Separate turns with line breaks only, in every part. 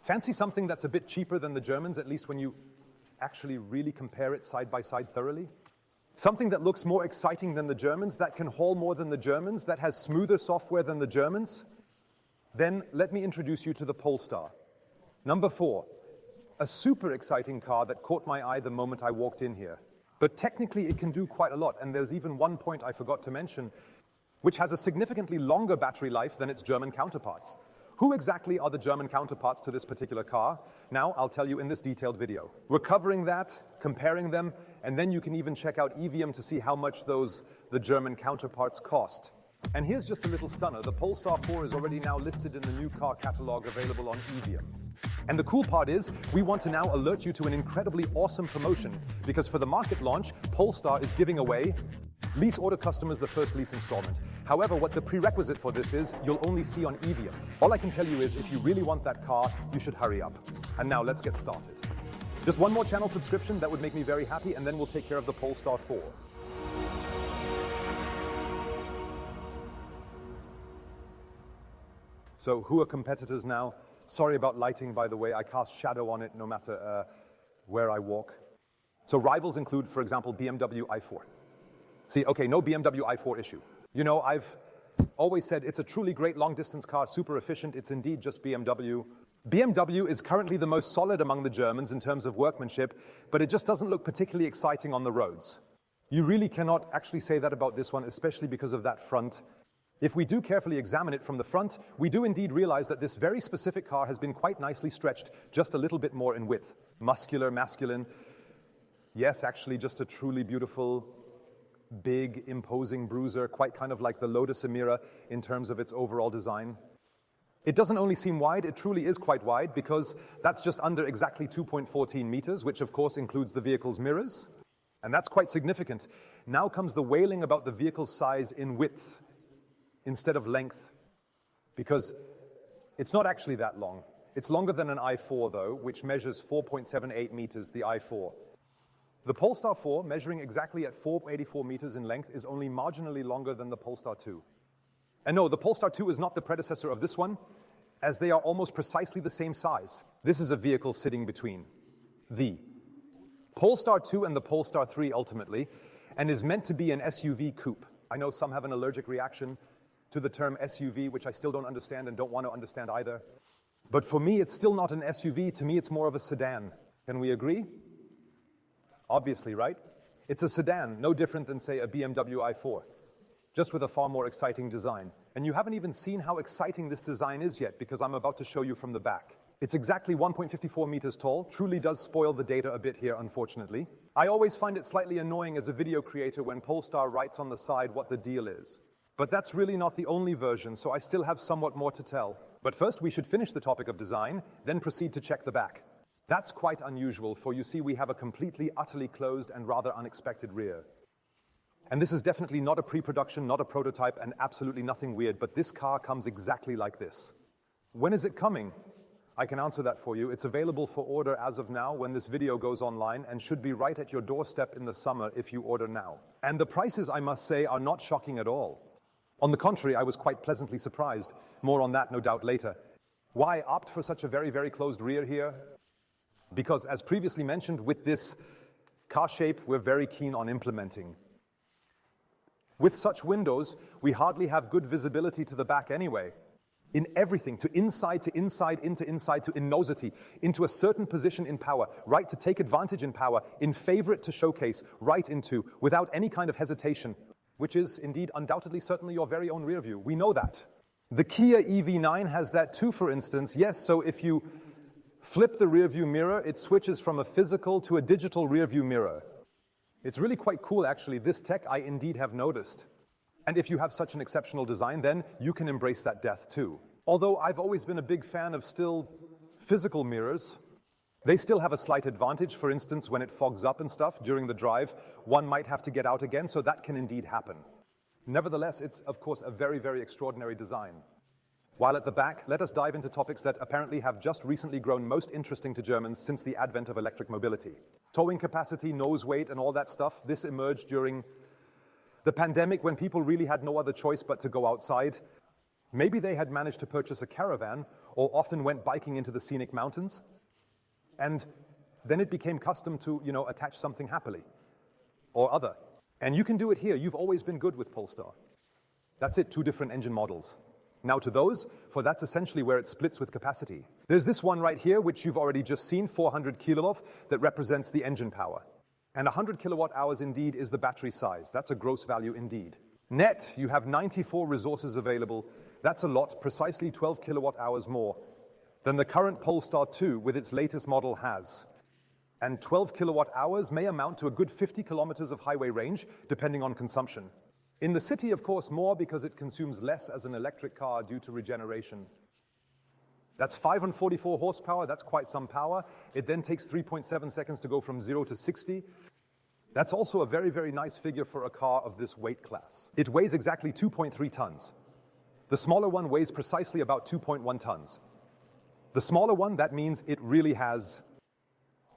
Fancy something that's a bit cheaper than the Germans, at least when you actually really compare it side by side thoroughly? Something that looks more exciting than the Germans, that can haul more than the Germans, that has smoother software than the Germans? Then let me introduce you to the Polestar. Number 4, a super exciting car that caught my eye the moment I walked in here. But technically it can do quite a lot, and there's even one point I forgot to mention, which has a significantly longer battery life than its German counterparts. Who exactly are the German counterparts to this particular car? Now, I'll tell you in this detailed video. We're covering that, comparing them, and then you can even check out EVM to see how much the German counterparts cost. And here's just a little stunner. The Polestar 4 is already now listed in the new car catalog available on EVM. And the cool part is, we want to now alert you to an incredibly awesome promotion, because for the market launch, Polestar is giving away lease order customers the first lease installment. However, what the prerequisite for this is, you'll only see on EVM. All I can tell you is, if you really want that car, you should hurry up. And now let's get started. Just one more channel subscription, that would make me very happy, and then we'll take care of the Polestar 4. So who are competitors now? Sorry about lighting, by the way. I cast shadow on it no matter where I walk. So rivals include, for example, BMW i4. See, okay, no BMW i4 issue. You know, I've always said it's a truly great long-distance car, super efficient. It's indeed just BMW. BMW is currently the most solid among the Germans in terms of workmanship, but it just doesn't look particularly exciting on the roads. You really cannot actually say that about this one, especially because of that front. If we do carefully examine it from the front, we do indeed realize that this very specific car has been quite nicely stretched just a little bit more in width. Muscular, masculine. Yes, actually just a truly beautiful, big, imposing bruiser, quite kind of like the Lotus Emira in terms of its overall design. It doesn't only seem wide, it truly is quite wide, because that's just under exactly 2.14 meters, which of course includes the vehicle's mirrors. And that's quite significant. Now comes the wailing about the vehicle's size in width instead of length, because it's not actually that long. It's longer than an i4 though, which measures 4.78 meters, the i4. The Polestar 4, measuring exactly at 484 meters in length, is only marginally longer than the Polestar 2. And no, the Polestar 2 is not the predecessor of this one, as they are almost precisely the same size. This is a vehicle sitting between the Polestar 2 and the Polestar 3 ultimately, and is meant to be an SUV coupe. I know some have an allergic reaction to the term SUV, which I still don't understand and don't want to understand either. But for me, it's still not an SUV. To me, it's more of a sedan. Can we agree? Obviously, right? It's a sedan, no different than, say, a BMW i4, just with a far more exciting design. And you haven't even seen how exciting this design is yet, because I'm about to show you from the back. It's exactly 1.54 meters tall, truly does spoil the data a bit here, unfortunately. I always find it slightly annoying as a video creator when Polestar writes on the side what the deal is. But that's really not the only version, so I still have somewhat more to tell. But first, we should finish the topic of design, then proceed to check the back. That's quite unusual, for you see we have a completely, utterly closed and rather unexpected rear. And this is definitely not a pre-production, not a prototype, and absolutely nothing weird, but this car comes exactly like this. When is it coming? I can answer that for you. It's available for order as of now when this video goes online, and should be right at your doorstep in the summer if you order now. And the prices, I must say, are not shocking at all. On the contrary, I was quite pleasantly surprised. More on that, no doubt, later. Why opt for such a very, very closed rear here? Because, as previously mentioned, with this car shape, we're very keen on implementing. With such windows, we hardly have good visibility to the back anyway. In everything, to inside, into inside, to innosity, into a certain position in power, right to take advantage in power, in favorite to showcase, right into, without any kind of hesitation, which is indeed undoubtedly certainly your very own rear view. We know that. The Kia EV9 has that too, for instance. Yes, so if you flip the rear view mirror, it switches from a physical to a digital rear view mirror. It's really quite cool, actually. This tech I indeed have noticed. And if you have such an exceptional design, then you can embrace that death too. Although I've always been a big fan of still physical mirrors, they still have a slight advantage. For instance, when it fogs up and stuff during the drive, one might have to get out again, so that can indeed happen. Nevertheless, it's of course a very, very extraordinary design. While at the back, let us dive into topics that apparently have just recently grown most interesting to Germans since the advent of electric mobility. Towing capacity, nose weight, and all that stuff. This emerged during the pandemic when people really had no other choice but to go outside. Maybe they had managed to purchase a caravan, or often went biking into the scenic mountains. And then it became custom to, attach something happily or other. And you can do it here. You've always been good with Polestar. That's it, 2 different engine models. Now to those, for that's essentially where it splits with capacity. There's this one right here, which you've already just seen, 400 kilowatts, that represents the engine power. And 100 kilowatt hours indeed is the battery size. That's a gross value indeed. Net, you have 94 resources available. That's a lot, precisely 12 kilowatt hours more than the current Polestar 2 with its latest model has. And 12 kilowatt hours may amount to a good 50 kilometers of highway range, depending on consumption. In the city, of course, more because it consumes less as an electric car due to regeneration. That's 544 horsepower, that's quite some power. It then takes 3.7 seconds to go from 0 to 60. That's also a very, very nice figure for a car of this weight class. It weighs exactly 2.3 tons. The smaller one weighs precisely about 2.1 tons. The smaller one, that means it really has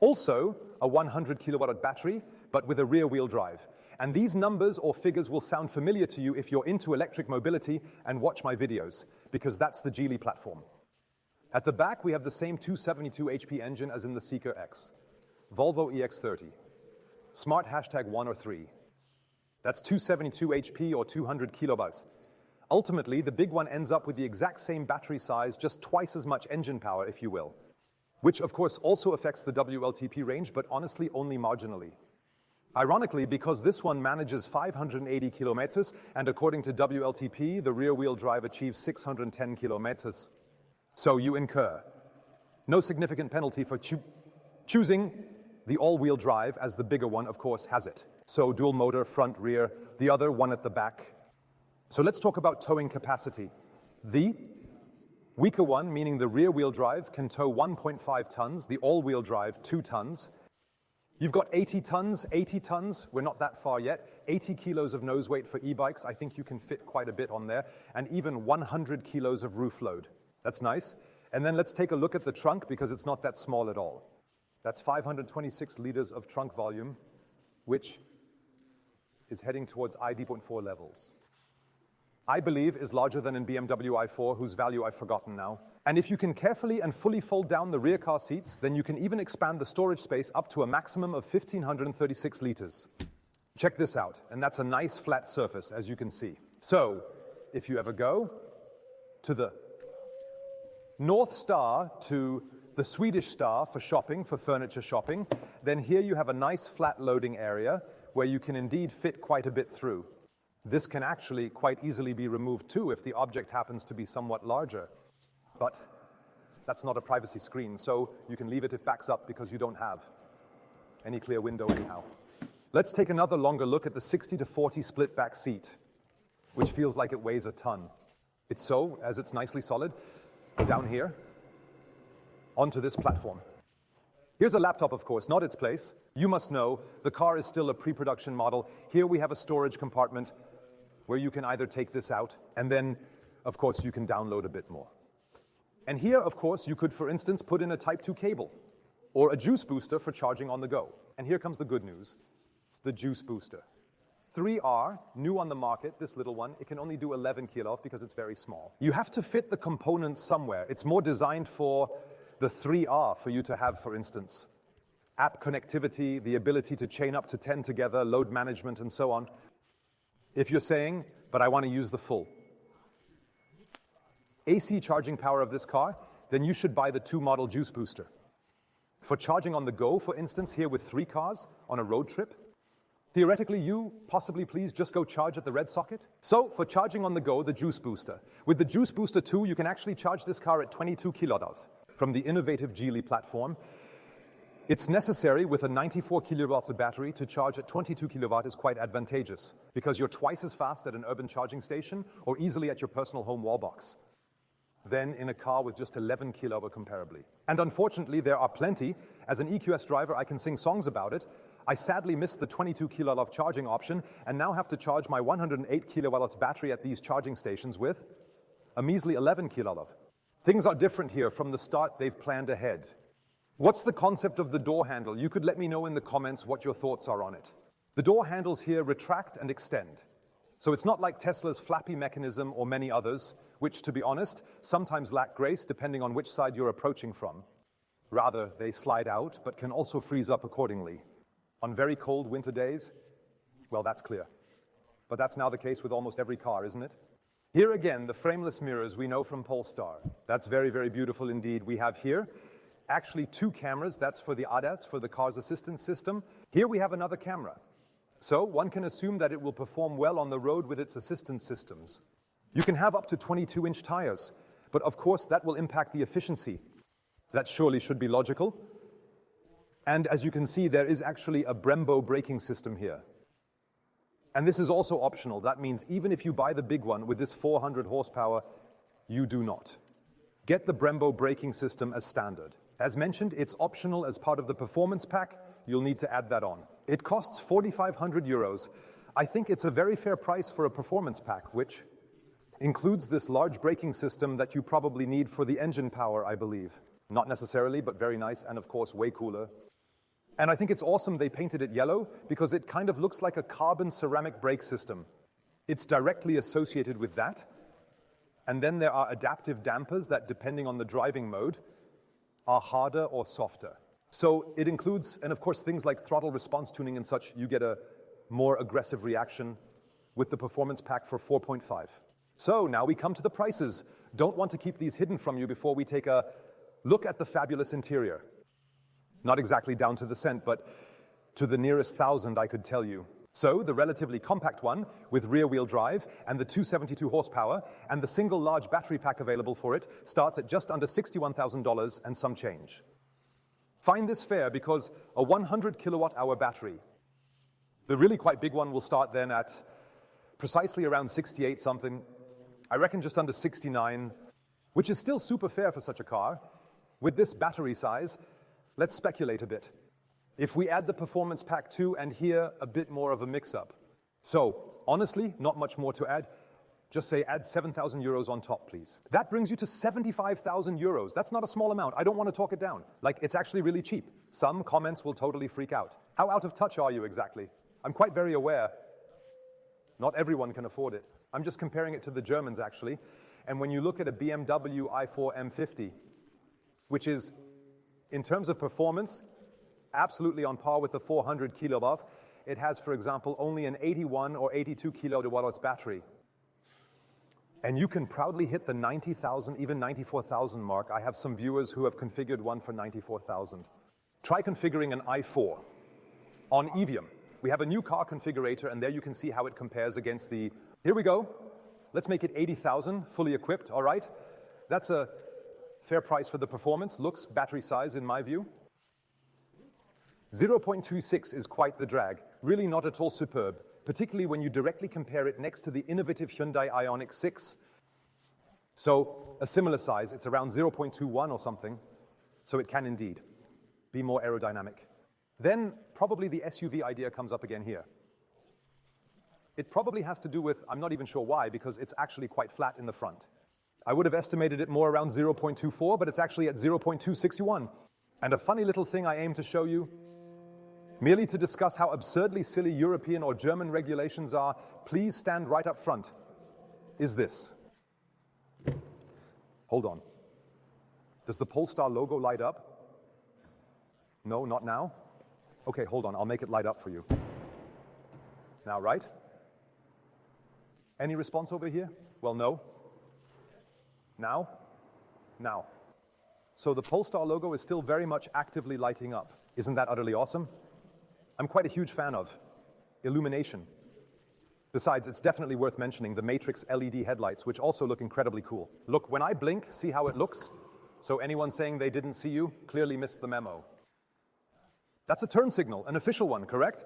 also a 100 kilowatt battery, but with a rear-wheel drive. And these numbers or figures will sound familiar to you if you're into electric mobility and watch my videos, because that's the Geely platform. At the back, we have the same 272 HP engine as in the Seeker X. Volvo EX30. Smart hashtag 1 or 3. That's 272 HP or 200 kilobytes. Ultimately, the big one ends up with the exact same battery size, just twice as much engine power, if you will. Which, of course, also affects the WLTP range, but honestly, only marginally. Ironically, because this one manages 580 kilometers, and according to WLTP, the rear-wheel drive achieves 610 kilometers. So you incur no significant penalty for choosing the all-wheel drive, as the bigger one, of course, has it. So dual motor, front, rear, the other one at the back. So let's talk about towing capacity. The weaker one, meaning the rear-wheel drive, can tow 1.5 tons, the all-wheel drive 2 tons. You've got 80 tons, we're not that far yet, 80 kilos of nose weight for e-bikes, I think you can fit quite a bit on there, and even 100 kilos of roof load. That's nice. And then let's take a look at the trunk, because it's not that small at all. That's 526 liters of trunk volume, which is heading towards ID.4 levels. I believe is larger than in BMW i4, whose value I've forgotten now. And if you can carefully and fully fold down the rear car seats, then you can even expand the storage space up to a maximum of 1,536 liters. Check this out, and that's a nice flat surface, as you can see. So, if you ever go to the North Star to the Swedish Star for shopping, for furniture shopping, then here you have a nice flat loading area where you can indeed fit quite a bit through. This can actually quite easily be removed too if the object happens to be somewhat larger. But that's not a privacy screen, so you can leave it if backs up because you don't have any clear window anyhow. Let's take another longer look at the 60-40 split back seat, which feels like it weighs a ton. It's so, as it's nicely solid, down here, onto this platform. Here's a laptop, of course, not its place. You must know, the car is still a pre-production model. Here we have a storage compartment where you can either take this out, and then, of course, you can download a bit more. And here, of course, you could, for instance, put in a Type 2 cable, or a juice booster for charging on the go. And here comes the good news, the juice booster. 3R, new on the market, this little one, it can only do 11 kilos because it's very small. You have to fit the components somewhere. It's more designed for the 3R for you to have, for instance, app connectivity, the ability to chain up to 10 together, load management, and so on. If you're saying, but I want to use the full AC charging power of this car, then you should buy the 2-model juice booster. For charging on the go, for instance, here with 3 cars on a road trip, theoretically you, possibly please, just go charge at the red socket. So, for charging on the go, the juice booster. With the juice booster 2, you can actually charge this car at 22 kilowatts from the innovative Geely platform. It's necessary with a 94 kilowatts of battery to charge at 22 kilowatt is quite advantageous because you're twice as fast at an urban charging station or easily at your personal home wall box than in a car with just 11 kilowatt comparably. And unfortunately, there are plenty. As an EQS driver, I can sing songs about it. I sadly missed the 22 kilowatt charging option and now have to charge my 108 kilowatts battery at these charging stations with a measly 11 kilowatt. Things are different here. From the start, they've planned ahead. What's the concept of the door handle? You could let me know in the comments what your thoughts are on it. The door handles here retract and extend. So it's not like Tesla's flappy mechanism or many others, which, to be honest, sometimes lack grace depending on which side you're approaching from. Rather, they slide out, but can also freeze up accordingly. On very cold winter days, well, that's clear. But that's now the case with almost every car, isn't it? Here again, the frameless mirrors we know from Polestar. That's very, very beautiful indeed. We have here actually two cameras. That's for the ADAS, for the car's assistance system. Here we have another camera. So one can assume that it will perform well on the road with its assistance systems. You can have up to 22-inch tires, but of course that will impact the efficiency. That surely should be logical. And as you can see, there is actually a Brembo braking system here. And this is also optional. That means even if you buy the big one with this 400 horsepower, you do not. Get the Brembo braking system as standard. As mentioned, it's optional as part of the performance pack. You'll need to add that on. It costs 4,500 euros. I think it's a very fair price for a performance pack, which includes this large braking system that you probably need for the engine power, I believe. Not necessarily, but very nice, and of course, way cooler. And I think it's awesome they painted it yellow because it kind of looks like a carbon ceramic brake system. It's directly associated with that. And then there are adaptive dampers that, depending on the driving mode, are harder or softer. So it includes, and of course, things like throttle response tuning and such. You get a more aggressive reaction with the performance pack for 4.5. So now we come to the prices. Don't want to keep these hidden from you before we take a look at the fabulous interior. Not exactly down to the cent, but to the nearest thousand, I could tell you. So the relatively compact one with rear-wheel drive and the 272 horsepower and the single large battery pack available for it starts at just under $61,000 and some change. Find this fair because a 100 kilowatt-hour battery, the really quite big one, will start then at precisely around 68 something. I reckon just under 69, which is still super fair for such a car. With this battery size, let's speculate a bit. If we add the performance pack too, and here a bit more of a mix-up. So, honestly, not much more to add. Just say add 7,000 euros on top, please. That brings you to 75,000 euros. That's not a small amount. I don't want to talk it down. Like, it's actually really cheap. Some comments will totally freak out. How out of touch are you exactly? I'm quite very aware. Not everyone can afford it. I'm just comparing it to the Germans, actually. And when you look at a BMW i4 M50, which is, in terms of performance, absolutely on par with the 400 kilowatt. It has, for example, only an 81 or 82 kilowatt battery. And you can proudly hit the 90,000, even 94,000 mark. I have some viewers who have configured one for 94,000. Try configuring an i4 on Evium. We have a new car configurator, and there you can see how it compares against the, here we go. Let's make it 80,000, fully equipped, all right? That's a fair price for the performance, looks, battery size, in my view. 0.26 is quite the drag, really not at all superb, particularly when you directly compare it next to the innovative Hyundai Ioniq 6. So a similar size, it's around 0.21 or something, so it can indeed be more aerodynamic. Then probably the SUV idea comes up again here. It probably has to do with, I'm not even sure why, because it's actually quite flat in the front. I would have estimated it more around 0.24, but it's actually at 0.261. And a funny little thing I aim to show you, merely to discuss how absurdly silly European or German regulations are, please stand right up front, is this. Hold on. Does the Polestar logo light up? No, not now? Okay, hold on, I'll make it light up for you. Now, right? Any response over here? Well, no. Now? Now. So the Polestar logo is still very much actively lighting up. Isn't that utterly awesome? I'm quite a huge fan of illumination. Besides, it's definitely worth mentioning the Matrix LED headlights, which also look incredibly cool. Look, when I blink, see how it looks? So anyone saying they didn't see you clearly missed the memo. That's a turn signal, an official one, correct?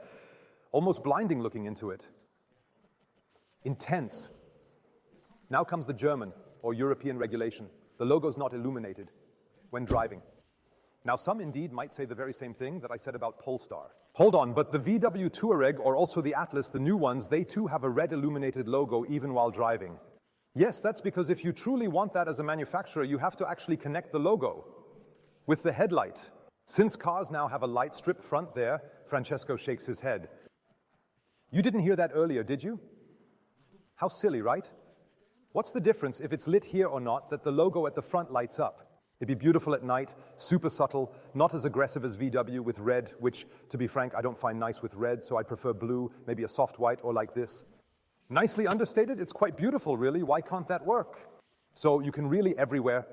Almost blinding looking into it. Intense. Now comes the German or European regulation. The logo's not illuminated when driving. Now, some indeed might say the very same thing that I said about Polestar. Hold on, but the VW Touareg or also the Atlas, the new ones, they too have a red illuminated logo even while driving. Yes, that's because if you truly want that as a manufacturer, you have to actually connect the logo with the headlight. Since cars now have a light strip front there, Francesco shakes his head. You didn't hear that earlier, did you? How silly, right? What's the difference if it's lit here or not that the logo at the front lights up? It'd be beautiful at night, super subtle, not as aggressive as VW with red, which, to be frank, I don't find nice with red, so I prefer blue, maybe a soft white or like this. Nicely understated, it's quite beautiful, really. Why can't that work? So you can really everywhere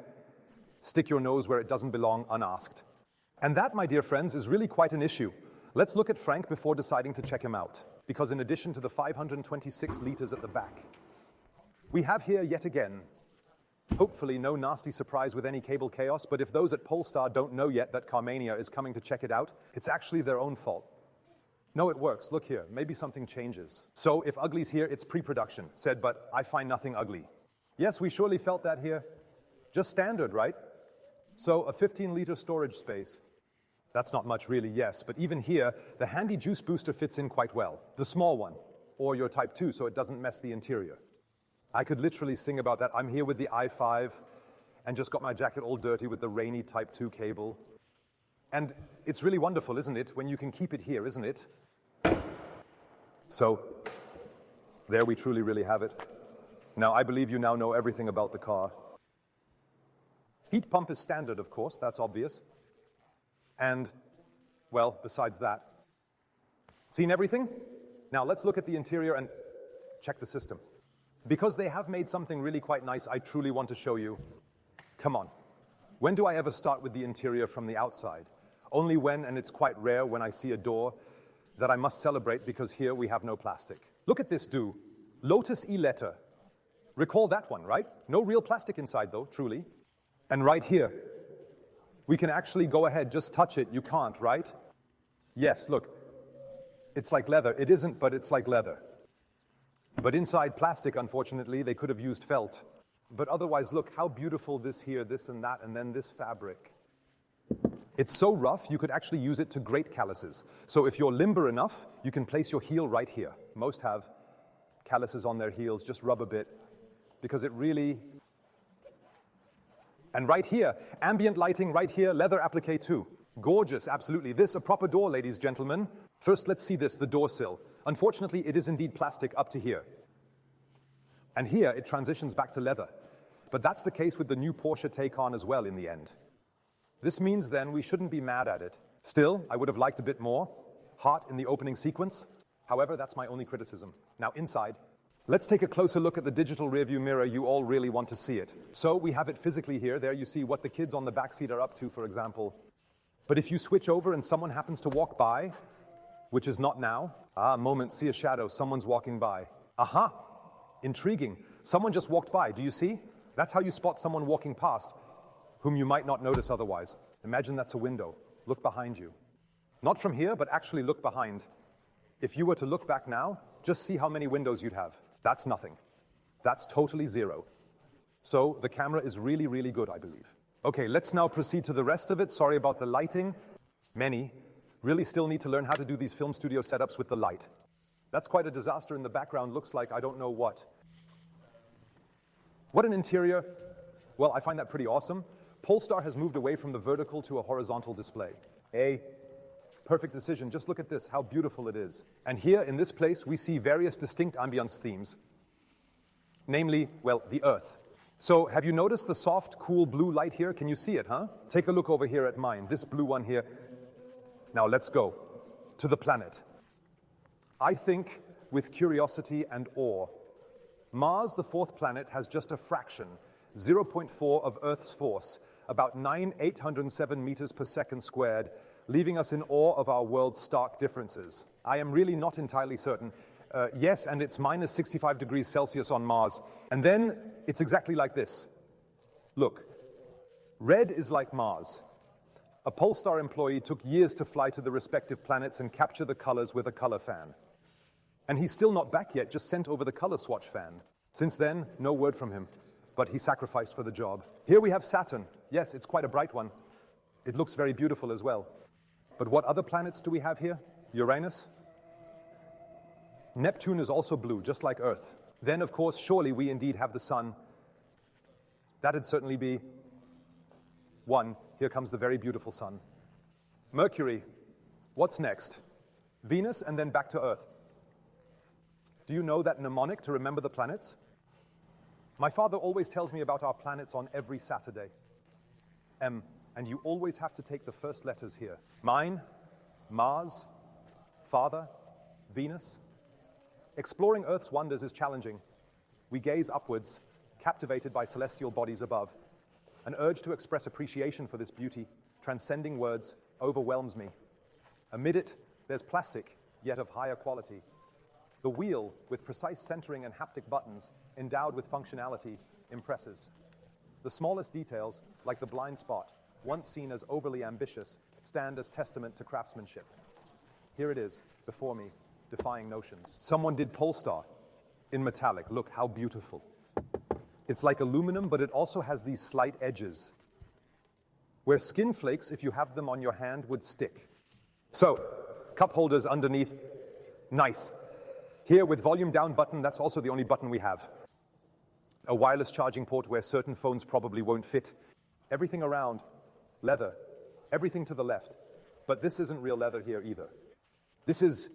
stick your nose where it doesn't belong unasked. And that, my dear friends, is really quite an issue. Let's look at Frunk before deciding to check him out, because in addition to the 526 liters at the back, we have here yet again, hopefully no nasty surprise with any cable chaos, but if those at Polestar don't know yet that Carmania is coming to check it out, it's actually their own fault. No, it works. Look here. Maybe something changes. So if ugly's here, it's pre-production. Said, but I find nothing ugly. Yes, we surely felt that here. Just standard, right? So a 15-liter storage space. That's not much really, yes, but even here, the handy juice booster fits in quite well. The small one, or your Type 2, so it doesn't mess the interior. I could literally sing about that. I'm here with the i5 and just got my jacket all dirty with the rainy Type 2 cable. And it's really wonderful, isn't it, when you can keep it here, isn't it? So, there we truly, really have it. Now, I believe you now know everything about the car. Heat pump is standard, of course, that's obvious. And, well, besides that, seen everything? Now, let's look at the interior and check the system. Because they have made something really quite nice, I truly want to show you. Come on. When do I ever start with the interior from the outside? Only when, and it's quite rare when I see a door, that I must celebrate because here we have no plastic. Look at this do. Lotus E-letter. Recall that one, right? No real plastic inside though, truly. And right here, we can actually go ahead, just touch it. You can't, right? Yes, look. It's like leather. It isn't, but it's like leather. But inside plastic, unfortunately, they could have used felt. But otherwise, look how beautiful this here, this and that, and then this fabric. It's so rough, you could actually use it to grate calluses. So if you're limber enough, you can place your heel right here. Most have calluses on their heels, just rub a bit, because it really... And right here, ambient lighting right here, leather applique too. Gorgeous, absolutely. This, a proper door, ladies, gentlemen. First, let's see this, the door sill. Unfortunately, it is indeed plastic up to here. And here, it transitions back to leather. But that's the case with the new Porsche Taycan as well in the end. This means then we shouldn't be mad at it. Still, I would have liked a bit more. Heart in the opening sequence. However, that's my only criticism. Now inside, let's take a closer look at the digital rearview mirror. You all really want to see it. So we have it physically here. There you see what the kids on the back seat are up to, for example. But if you switch over and someone happens to walk by, which is not now. Moment, see a shadow, someone's walking by. Aha, intriguing. Someone just walked by, do you see? That's how you spot someone walking past, whom you might not notice otherwise. Imagine that's a window. Look behind you. Not from here, but actually look behind. If you were to look back now, just see how many windows you'd have. That's nothing. That's totally zero. So the camera is really, really good, I believe. Okay, let's now proceed to the rest of it. Sorry about the lighting. Many really still need to learn how to do these film studio setups with the light. That's quite a disaster in the background. Looks like I don't know what. What an interior. Well, I find that pretty awesome. Polestar has moved away from the vertical to a horizontal display. A perfect decision. Just look at this, how beautiful it is. And here in this place, we see various distinct ambience themes. Namely, well, the Earth. So have you noticed the soft, cool blue light here? Can you see it, huh? Take a look over here at mine, this blue one here. Now let's go to the planet. I think with curiosity and awe. Mars, the fourth planet, has just a fraction, 0.4 of Earth's force, about 9,807 meters per second squared, leaving us in awe of our world's stark differences. I am really not entirely certain. Yes, and it's minus 65 degrees Celsius on Mars. And then it's exactly like this. Look, red is like Mars. A Polestar employee took years to fly to the respective planets and capture the colors with a color fan. And he's still not back yet, just sent over the color swatch fan. Since then, no word from him, but he sacrificed for the job. Here we have Saturn. Yes, it's quite a bright one. It looks very beautiful as well. But what other planets do we have here? Uranus? Neptune is also blue, just like Earth. Then, of course, surely we indeed have the Sun. That'd certainly be one. Here comes the very beautiful Sun. Mercury. What's next? Venus and then back to Earth. Do you know that mnemonic to remember the planets? My father always tells me about our planets on every Saturday. M, and you always have to take the first letters here. Mine, Mars, Father, Venus. Exploring Earth's wonders is challenging. We gaze upwards, captivated by celestial bodies above. An urge to express appreciation for this beauty, transcending words, overwhelms me. Amid it, there's plastic, yet of higher quality. The wheel, with precise centering and haptic buttons, endowed with functionality, impresses. The smallest details, like the blind spot, once seen as overly ambitious, stand as testament to craftsmanship. Here it is, before me, defying notions. Someone did Polestar in metallic. Look how beautiful. It's like aluminum, but it also has these slight edges, where skin flakes, if you have them on your hand, would stick. So, cup holders underneath, nice. Here with volume down button, that's also the only button we have. A wireless charging port where certain phones probably won't fit. Everything around, leather. Everything to the left. But this isn't real leather here either. This is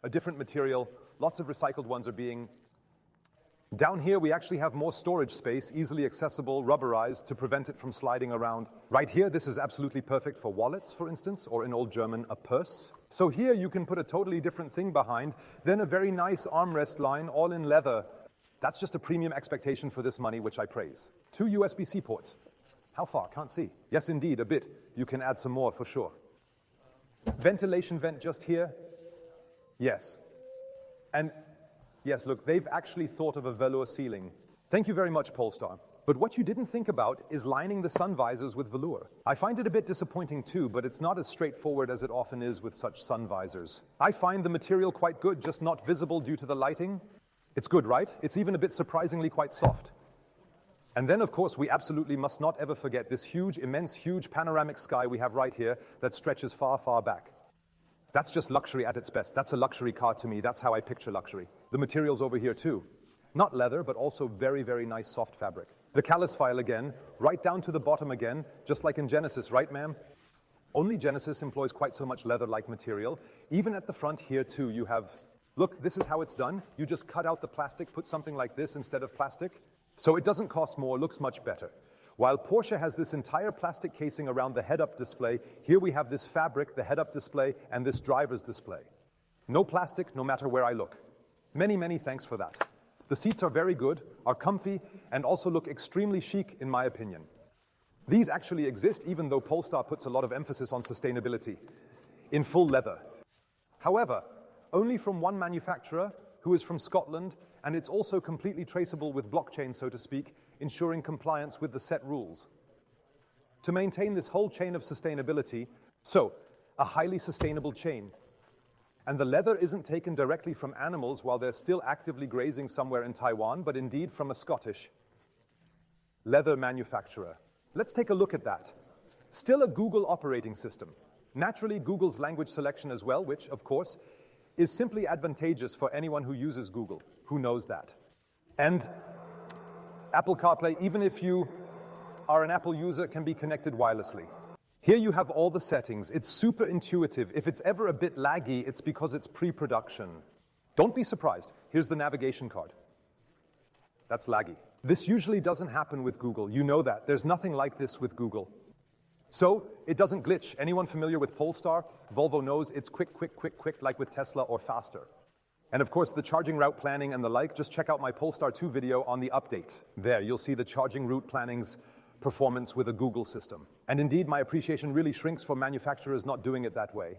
a different material. Lots of recycled ones are being... Down here, we actually have more storage space, easily accessible, rubberized, to prevent it from sliding around. Right here, this is absolutely perfect for wallets, for instance, or in old German, a purse. So here, you can put a totally different thing behind, then a very nice armrest line, all in leather. That's just a premium expectation for this money, which I praise. 2 USB-C ports. How far? Can't see. Yes, indeed, a bit. You can add some more, for sure. Ventilation vent just here. Yes. And yes, look, they've actually thought of a velour ceiling. Thank you very much, Polestar. But what you didn't think about is lining the sun visors with velour. I find it a bit disappointing too, but it's not as straightforward as it often is with such sun visors. I find the material quite good, just not visible due to the lighting. It's good, right? It's even a bit surprisingly quite soft. And then, of course, we absolutely must not ever forget this huge, immense, huge panoramic sky we have right here that stretches far, far back. That's just luxury at its best. That's a luxury car to me. That's how I picture luxury. The materials over here too. Not leather, but also very, very nice soft fabric. The callus file again, right down to the bottom again, just like in Genesis, right, ma'am? Only Genesis employs quite so much leather-like material. Even at the front here too, you have, look, this is how it's done. You just cut out the plastic, put something like this instead of plastic. So it doesn't cost more, looks much better. While Porsche has this entire plastic casing around the head-up display, here we have this fabric, the head-up display, and this driver's display. No plastic, no matter where I look. Many, many thanks for that. The seats are very good, are comfy, and also look extremely chic, in my opinion. These actually exist, even though Polestar puts a lot of emphasis on sustainability, in full leather. However, only from one manufacturer, who is from Scotland, and it's also completely traceable with blockchain, so to speak, ensuring compliance with the set rules. To maintain this whole chain of sustainability, so, a highly sustainable chain. And the leather isn't taken directly from animals while they're still actively grazing somewhere in Taiwan, but indeed from a Scottish leather manufacturer. Let's take a look at that. Still a Google operating system. Naturally, Google's language selection as well, which, of course, is simply advantageous for anyone who uses Google. Who knows that? And Apple CarPlay, even if you are an Apple user, can be connected wirelessly. Here you have all the settings. It's super intuitive. If it's ever a bit laggy, it's because it's pre-production. Don't be surprised. Here's the navigation card. That's laggy. This usually doesn't happen with Google. You know that. There's nothing like this with Google. So it doesn't glitch. Anyone familiar with Polestar? Volvo knows it's quick, quick, quick, quick, like with Tesla, or faster. And of course, the charging route planning and the like, just check out my Polestar 2 video on the update. There, you'll see the charging route planning's performance with a Google system. And indeed, my appreciation really shrinks for manufacturers not doing it that way,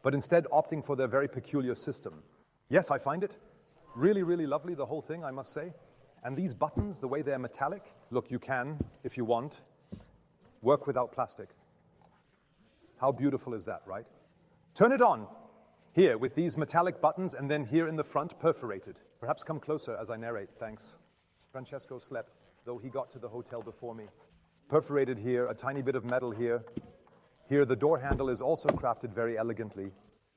but instead opting for their very peculiar system. Yes, I find it really, really lovely, the whole thing, I must say. And these buttons, the way they're metallic, look, you can, if you want, work without plastic. How beautiful is that, right? Turn it on. Here, with these metallic buttons, and then here in the front, perforated. Perhaps come closer as I narrate, thanks. Francesco slept, though he got to the hotel before me. Perforated here, a tiny bit of metal here. Here, the door handle is also crafted very elegantly.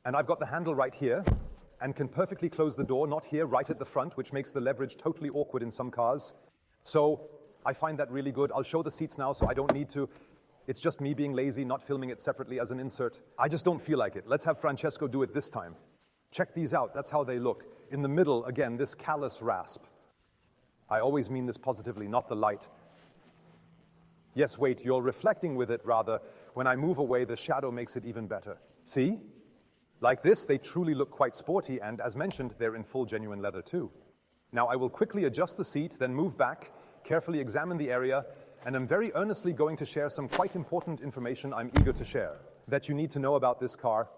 And I've got the handle right here, and can perfectly close the door, not here, right at the front, which makes the leverage totally awkward in some cars. So, I find that really good. I'll show the seats now, so I don't need to. It's just me being lazy, not filming it separately as an insert. I just don't feel like it. Let's have Francesco do it this time. Check these out, that's how they look. In the middle, again, this callous rasp. I always mean this positively, not the light. Yes, wait, you're reflecting with it rather. When I move away, the shadow makes it even better. See? Like this, they truly look quite sporty, and as mentioned, they're in full genuine leather too. Now I will quickly adjust the seat, then move back, carefully examine the area, and I'm very earnestly going to share some quite important information I'm eager to share that you need to know about this car.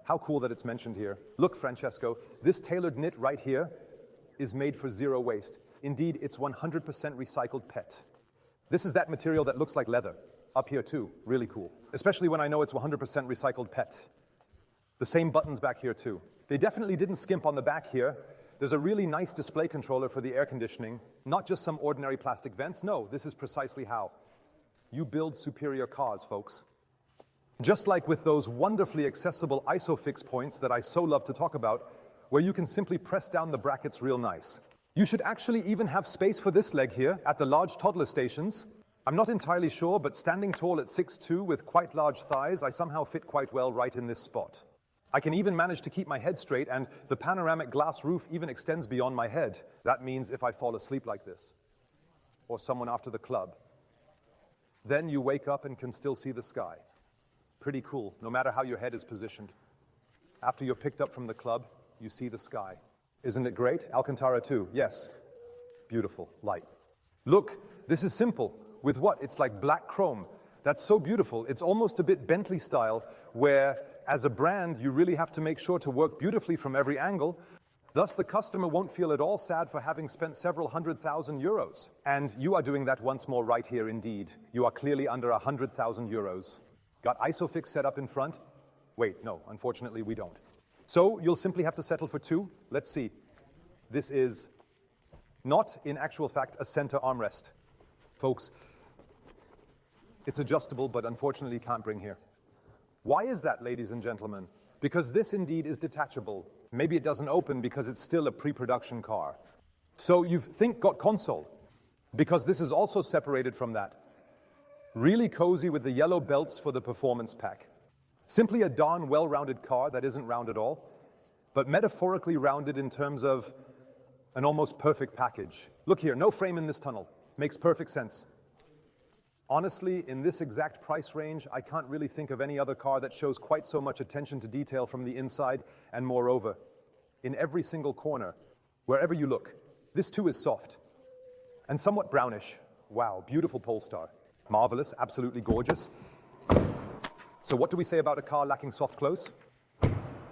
How cool that it's mentioned here. Look, Francesco, this tailored knit right here is made for zero waste. Indeed, it's 100% recycled PET. This is that material that looks like leather. Up here too, really cool. Especially when I know it's 100% recycled PET. The same buttons back here too. They definitely didn't skimp on the back here. There's a really nice display controller for the air conditioning. Not just some ordinary plastic vents. No, this is precisely how. You build superior cars, folks. Just like with those wonderfully accessible ISOFIX points that I so love to talk about, where you can simply press down the brackets real nice. You should actually even have space for this leg here at the large toddler stations. I'm not entirely sure, but standing tall at 6'2" with quite large thighs, I somehow fit quite well right in this spot. I can even manage to keep my head straight, and the panoramic glass roof even extends beyond my head. That means if I fall asleep like this, or someone after the club, then you wake up and can still see the sky. Pretty cool, no matter how your head is positioned. After you're picked up from the club, you see the sky. Isn't it great? Alcantara too, yes. Beautiful, light. Look, this is simple. With what? It's like black chrome. That's so beautiful. It's almost a bit Bentley style, where as a brand, you really have to make sure to work beautifully from every angle. Thus, the customer won't feel at all sad for having spent several €100,000. And you are doing that once more right here indeed. You are clearly under €100,000. Got ISOFIX set up in front? Wait, no, unfortunately we don't. So you'll simply have to settle for two. Let's see. This is not, in actual fact, a center armrest. Folks, it's adjustable, but unfortunately can't bring here. Why is that, ladies and gentlemen? Because this indeed is detachable. Maybe it doesn't open because it's still a pre-production car. So you've got console, because this is also separated from that. Really cozy with the yellow belts for the performance pack. Simply a darn well-rounded car that isn't round at all, but metaphorically rounded in terms of an almost perfect package. Look here, no frame in this tunnel. Makes perfect sense. Honestly, in this exact price range, I can't really think of any other car that shows quite so much attention to detail from the inside, and moreover, in every single corner, wherever you look. This too is soft and somewhat brownish. Wow, beautiful Polestar. Marvelous, absolutely gorgeous. So what do we say about a car lacking soft close?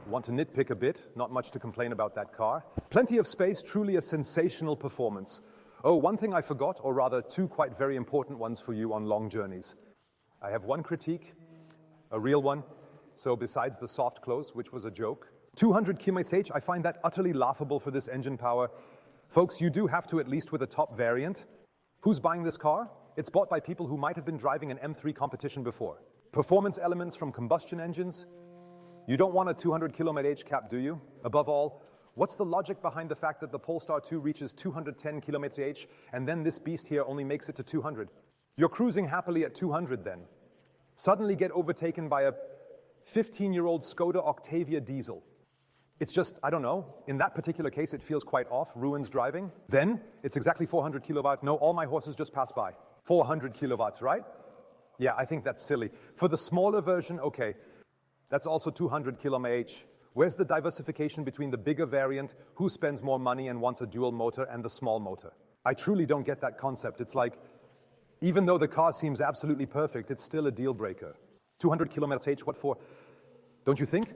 Want to nitpick a bit, not much to complain about that car. Plenty of space, truly a sensational performance. Oh, one thing I forgot, or rather two quite very important ones for you on long journeys. I have one critique, a real one. So besides the soft close, which was a joke, 200 km/h, I find that utterly laughable for this engine power. Folks, you do have to, at least with a top variant. Who's buying this car? It's bought by people who might have been driving an M3 competition before. Performance elements from combustion engines. You don't want a 200 km/h cap, do you? Above all, what's the logic behind the fact that the Polestar 2 reaches 210 km/h and then this beast here only makes it to 200? You're cruising happily at 200 then. Suddenly get overtaken by a 15-year-old Skoda Octavia diesel. It's just, I don't know, in that particular case it feels quite off, ruins driving. Then, it's exactly 400 kilowatt. No, all my horses just passed by. 400 kilowatts, right? Yeah, I think that's silly. For the smaller version, okay, that's also 200 km/h. Where's the diversification between the bigger variant, who spends more money and wants a dual motor, and the small motor? I truly don't get that concept. It's like, even though the car seems absolutely perfect, it's still a deal breaker. 200 km/h, what for? Don't you think?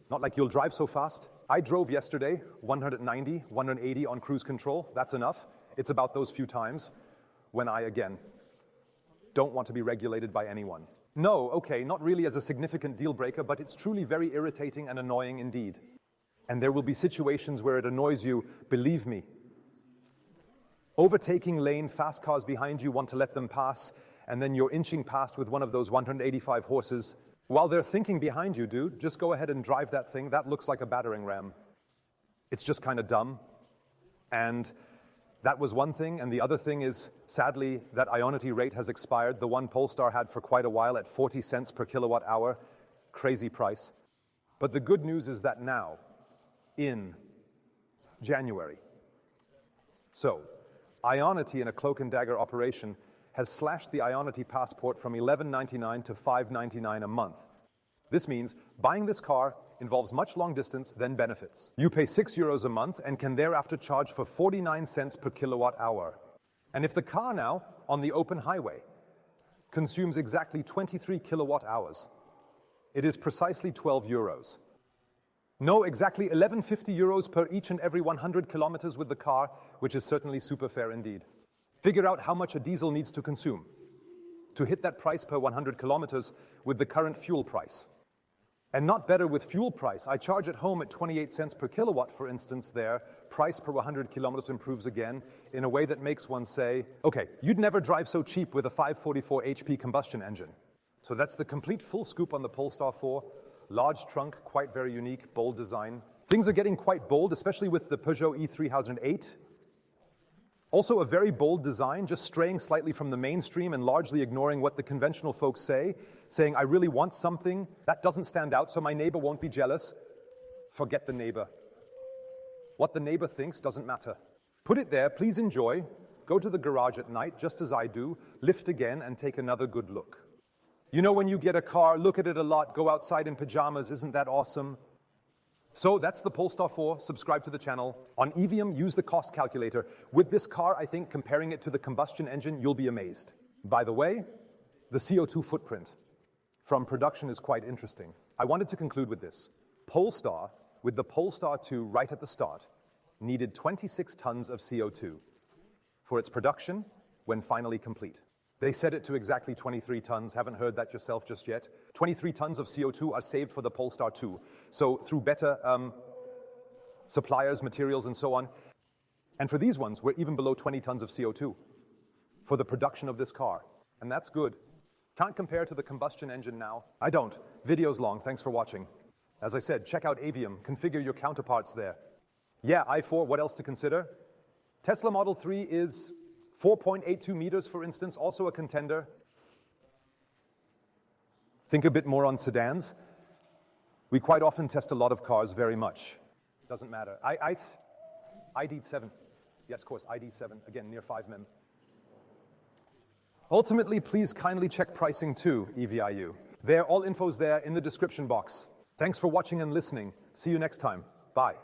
Not like you'll drive so fast. I drove yesterday, 190, 180 on cruise control. That's enough. It's about those few times when I, again, don't want to be regulated by anyone. No, okay, not really as a significant deal breaker, but it's truly very irritating and annoying indeed. And there will be situations where it annoys you, believe me. Overtaking lane, fast cars behind you want to let them pass, and then you're inching past with one of those 185 horses. While they're thinking behind you, dude, just go ahead and drive that thing. That looks like a battering ram. It's just kind of dumb. And that was one thing, and the other thing is, sadly, that Ionity rate has expired. The one Polestar had for quite a while at 40 cents per kilowatt hour. Crazy price. But the good news is that now, in January. So, Ionity in a cloak and dagger operation has slashed the Ionity passport from $11.99 to $5.99 a month. This means buying this car involves much long distance, then benefits. You pay €6 a month and can thereafter charge for 49 cents per kilowatt hour. And if the car now, on the open highway, consumes exactly 23 kilowatt hours, it is precisely €12. No, exactly €11.50 per each and every 100 kilometers with the car, which is certainly super fair indeed. Figure out how much a diesel needs to consume to hit that price per 100 kilometers with the current fuel price. And not better with fuel price. I charge at home at 28 cents per kilowatt, for instance, there. Price per 100 kilometers improves again in a way that makes one say, okay, you'd never drive so cheap with a 544 HP combustion engine. So that's the complete full scoop on the Polestar 4. Large trunk, quite very unique, bold design. Things are getting quite bold, especially with the Peugeot E3008. Also a very bold design, just straying slightly from the mainstream and largely ignoring what the conventional folks say, saying, I really want something that doesn't stand out so my neighbor won't be jealous. Forget the neighbor. What the neighbor thinks doesn't matter. Put it there, please enjoy. Go to the garage at night, just as I do, lift again and take another good look. You know when you get a car, look at it a lot, go outside in pajamas, isn't that awesome? So that's the Polestar 4, subscribe to the channel. On Evium, use the cost calculator. With this car, I think, comparing it to the combustion engine, you'll be amazed. By the way, the CO2 footprint from production is quite interesting. I wanted to conclude with this. Polestar, with the Polestar 2 right at the start, needed 26 tons of CO2 for its production when finally complete. They set it to exactly 23 tons, haven't heard that yourself just yet. 23 tons of CO2 are saved for the Polestar 2. So through better suppliers, materials, and so on. And for these ones, we're even below 20 tons of CO2 for the production of this car. And that's good. Can't compare to the combustion engine now. I don't. Video's long, thanks for watching. As I said, check out Avium, configure your counterparts there. Yeah, i4, what else to consider? Tesla Model 3 is 4.82 meters, for instance, also a contender. Think a bit more on sedans. We quite often test a lot of cars very much. Doesn't matter. ID7. Yes, of course, ID7, again, near 5 mem. Ultimately, please kindly check pricing too, EVIU. All info's there in the description box. Thanks for watching and listening. See you next time. Bye.